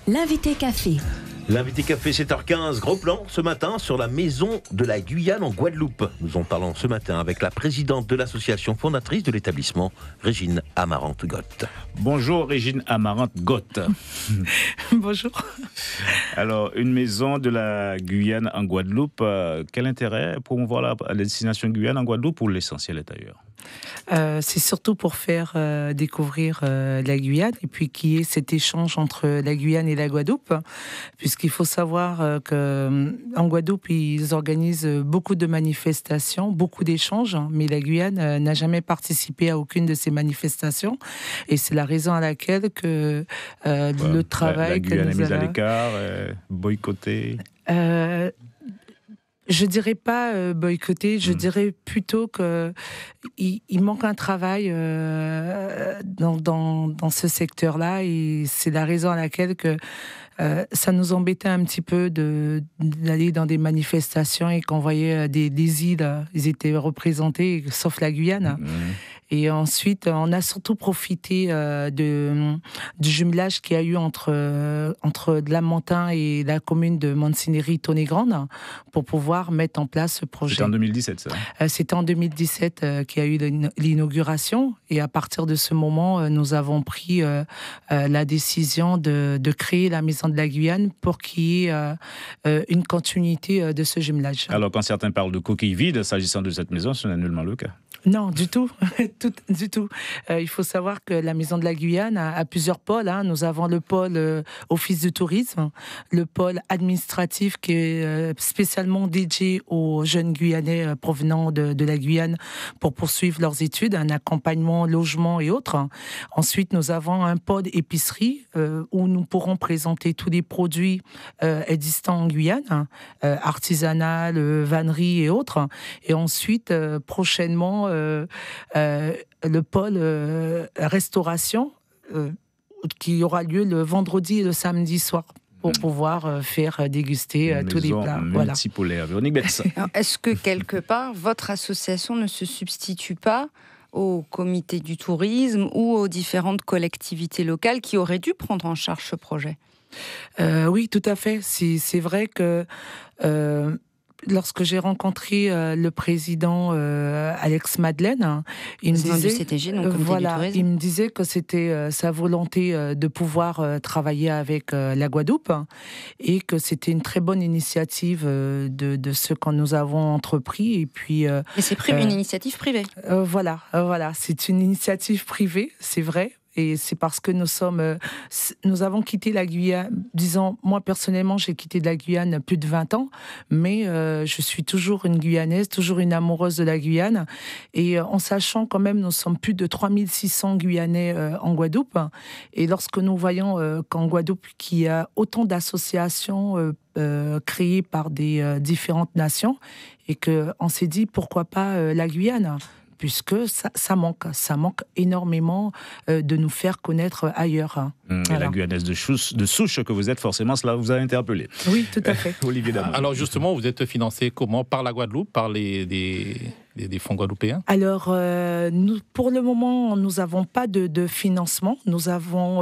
L'invité café. L'invité café 7h15, gros plan ce matin sur la maison de la Guyane en Guadeloupe. Nous en parlons ce matin avec la présidente de l'association fondatrice de l'établissement, Régine Amarante-Gott. Bonjour Régine Amarante-Gott. Bonjour. Alors, une maison de la Guyane en Guadeloupe, quel intérêt pour promouvoir la destination Guyane en Guadeloupe ou l'essentiel est ailleurs? C'est surtout pour faire découvrir la Guyane et puis qu'il y ait cet échange entre la Guyane et la Guadeloupe, puisqu'il faut savoir qu'en Guadeloupe, ils organisent beaucoup de manifestations, beaucoup d'échanges, mais la Guyane n'a jamais participé à aucune de ces manifestations et c'est la raison à laquelle que le travail... La Guyane est mise à l'écart, boycottée. Je dirais pas boycotter, je dirais plutôt que il manque un travail dans ce secteur-là et c'est la raison à laquelle que ça nous embêtait un petit peu d'aller dans des manifestations et qu'on voyait des îles, ils étaient représentés, sauf la Guyane. Et ensuite, on a surtout profité du jumelage qu'il y a eu entre de Lamentin et la commune de Montsinéry-Tonnégrande pour pouvoir mettre en place ce projet. C'était en 2017, ça? C'était en 2017 qu'il y a eu l'inauguration. Et à partir de ce moment, nous avons pris la décision de créer la Maison de la Guyane pour qu'il y ait une continuité de ce jumelage. Alors, quand certains parlent de coquilles vides, s'agissant de cette maison, ce n'est nullement le cas. Non, du tout. Du tout. Il faut savoir que la Maison de la Guyane a plusieurs pôles. Nous avons le pôle office du tourisme, le pôle administratif qui est spécialement dédié aux jeunes Guyanais provenant de la Guyane pour poursuivre leurs études, un accompagnement, logement et autres. Ensuite, nous avons un pôle épicerie où nous pourrons présenter tous les produits existants en Guyane, artisanal, vannerie et autres. Et ensuite, prochainement, le pôle restauration qui aura lieu le vendredi et le samedi soir pour pouvoir faire déguster tous les plats. Multipolaire. Véronique Betts. Est-ce que quelque part, votre association ne se substitue pas au comité du tourisme ou aux différentes collectivités locales qui auraient dû prendre en charge ce projet? Oui, tout à fait. C'est vrai que... lorsque j'ai rencontré le président Alex Madeleine, il me disait, CTG, donc il me disait que c'était sa volonté de pouvoir travailler avec la Guadeloupe et que c'était une très bonne initiative de ce que nous avons entrepris. Et puis, mais c'est une initiative privée. Voilà, c'est une initiative privée, c'est vrai. Et c'est parce que nous avons quitté la Guyane, disons, moi personnellement, j'ai quitté la Guyane plus de 20 ans, mais je suis toujours une Guyanaise, toujours une amoureuse de la Guyane. Et en sachant quand même, nous sommes plus de 3600 Guyanais en Guadeloupe. Et lorsque nous voyons qu'en Guadeloupe, qu'il y a autant d'associations créées par des différentes nations, et qu'on s'est dit, pourquoi pas la Guyane ? Puisque ça manque énormément de nous faire connaître ailleurs. Et la Guyanaise de souche que vous êtes, forcément, cela vous a interpellé. Oui, tout à fait. Olivier Damas. Alors justement, vous êtes financé comment? Par la Guadeloupe, par des fonds guadeloupéens? Alors, nous, pour le moment, nous n'avons pas de financement. Nous avons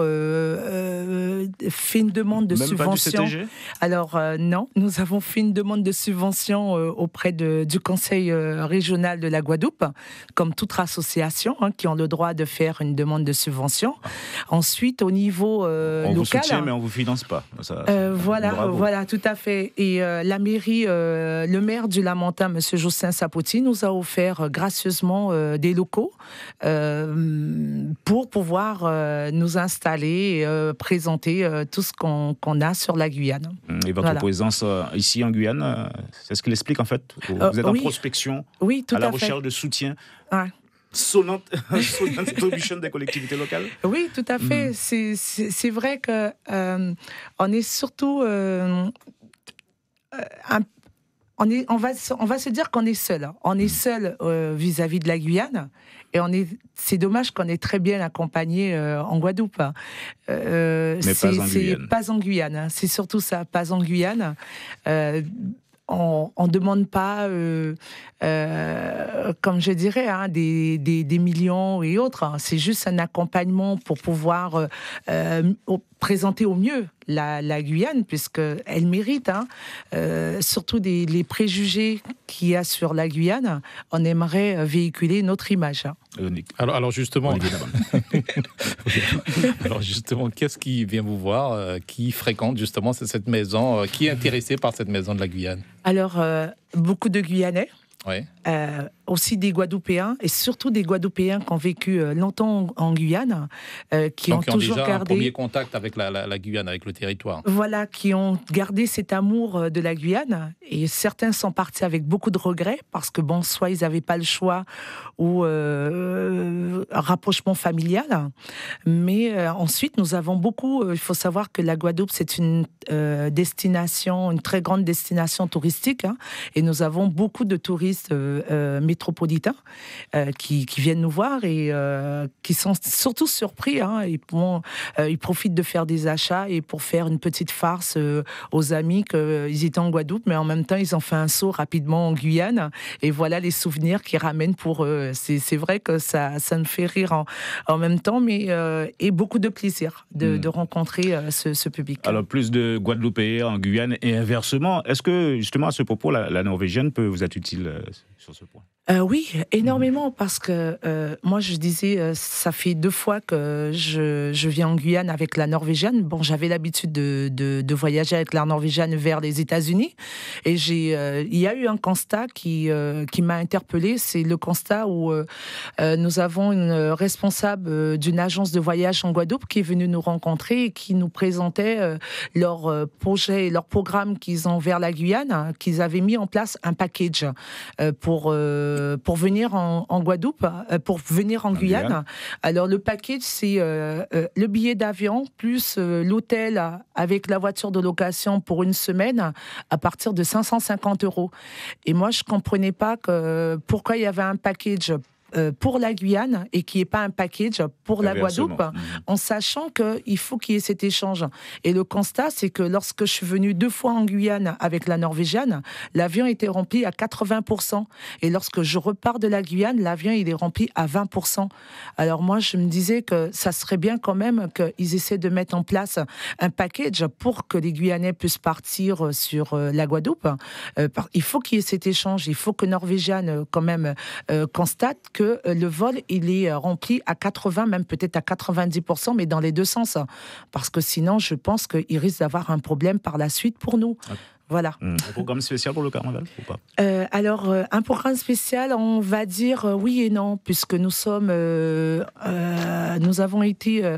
fait une demande de subvention. Pas du CTG? Alors, non, nous avons fait une demande de subvention auprès du Conseil régional de la Guadeloupe, comme toute association qui ont le droit de faire une demande de subvention. Ensuite, au niveau on local... vous soutient, mais on ne vous finance pas. Voilà, tout à fait. Et la mairie, le maire du Lamentin, M. Jocelyn Sapoti, nous a offert gracieusement des locaux pour pouvoir nous installer et présenter tout ce qu'on a sur la Guyane. Et votre présence ici en Guyane, c'est ce qu'il explique en fait? Vous êtes en prospection, tout à la recherche de soutien sonnante des collectivités locales? Oui, tout à fait. C'est vrai que on est surtout... on va se dire qu'on est seul. On est seul vis-à-vis de la Guyane. Et c'est dommage qu'on est très bien accompagné en Guadeloupe. Mais pas en Guyane. Pas en Guyane. C'est surtout ça, pas en Guyane. on ne demande pas, comme je dirais, des millions et autres. C'est juste un accompagnement pour pouvoir présenter au mieux la Guyane, puisqu'elle mérite, surtout les préjugés qu'il y a sur la Guyane. On aimerait véhiculer notre image. Alors justement, qu'est-ce qui vient vous voir, qui fréquente justement cette maison, qui est intéressé par cette maison de la Guyane? Alors, beaucoup de Guyanais. Oui. Aussi des Guadeloupéens, et surtout des Guadeloupéens qui ont vécu longtemps en Guyane, qui Donc, ont toujours déjà gardé un premier contact avec la Guyane, avec le territoire. Voilà, qui ont gardé cet amour de la Guyane, et certains sont partis avec beaucoup de regrets, parce que soit ils n'avaient pas le choix, ou un rapprochement familial, mais ensuite nous avons beaucoup, il faut savoir que la Guadeloupe c'est une destination, une très grande destination touristique, et nous avons beaucoup de touristes métropolitains qui viennent nous voir et qui sont surtout surpris. Ils profitent de faire des achats et pour faire une petite farce aux amis qu'ils étaient en Guadeloupe, mais en même temps ils ont fait un saut rapidement en Guyane, et voilà les souvenirs qu'ils ramènent pour eux. C'est vrai que ça me fait rire en même temps, mais et beaucoup de plaisir de rencontrer ce public. Alors plus de Guadeloupéens en Guyane et inversement, est-ce que justement à ce propos la norvégienne peut vous être utile sur ce point? Oui, énormément, parce que moi je disais, ça fait 2 fois que je viens en Guyane avec la norvégienne. J'avais l'habitude de voyager avec la norvégienne vers les États-Unis, et il y a eu un constat qui m'a interpellée. C'est le constat où nous avons une responsable d'une agence de voyage en Guadeloupe qui est venue nous rencontrer et qui nous présentait leur projet et leur programme qu'ils ont vers la Guyane, qu'ils avaient mis en place un package pour venir en Guadeloupe, pour venir en Guyane. Alors le package, c'est le billet d'avion plus l'hôtel avec la voiture de location pour une semaine à partir de 550 €. Et moi, je comprenais pas pourquoi il y avait un package pour la Guyane et qui n'est pas un package pour la Guadeloupe, en sachant qu'il faut qu'il y ait cet échange. Et le constat, c'est que lorsque je suis venue 2 fois en Guyane avec la norvégienne, l'avion était rempli à 80%. Et lorsque je repars de la Guyane, l'avion il est rempli à 20%. Alors moi, je me disais que ça serait bien quand même qu'ils essaient de mettre en place un package pour que les Guyanais puissent partir sur la Guadeloupe. Il faut qu'il y ait cet échange. Il faut que Norvégienne quand même constate que le vol, il est rempli à 80, même peut-être à 90%, mais dans les 2 sens. Parce que sinon, je pense qu'il risque d'avoir un problème par la suite pour nous. Voilà. Un programme spécial pour le carnaval ou pas? Alors, un programme spécial, on va dire oui et non, puisque nous avons été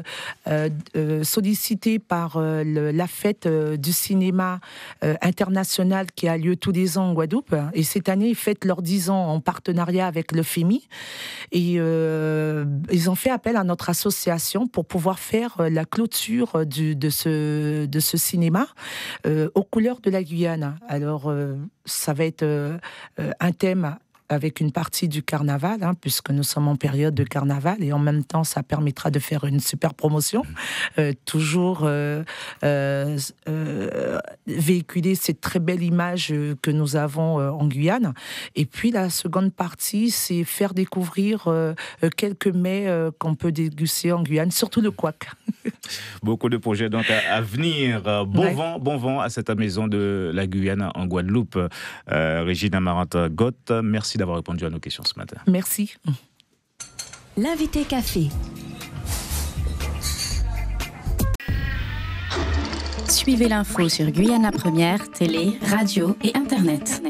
sollicités par la fête du cinéma international qui a lieu tous les ans en Guadeloupe. Et cette année, ils fêtent leurs 10 ans en partenariat avec le FEMI. Et ils ont fait appel à notre association pour pouvoir faire la clôture de ce cinéma aux couleurs de la Guyane. Alors, ça va être un thème avec une partie du carnaval, puisque nous sommes en période de carnaval, et en même temps, ça permettra de faire une super promotion. Toujours véhiculer cette très belle image que nous avons en Guyane. Et puis, la seconde partie, c'est faire découvrir quelques mets qu'on peut déguster en Guyane, surtout le couac. Beaucoup de projets donc à venir. Bon vent à cette maison de la Guyane en Guadeloupe. Régine Amarante-Gott, merci d'avoir répondu à nos questions ce matin. Merci. L'invité café. Suivez l'info sur Guyana Première, télé, radio et internet.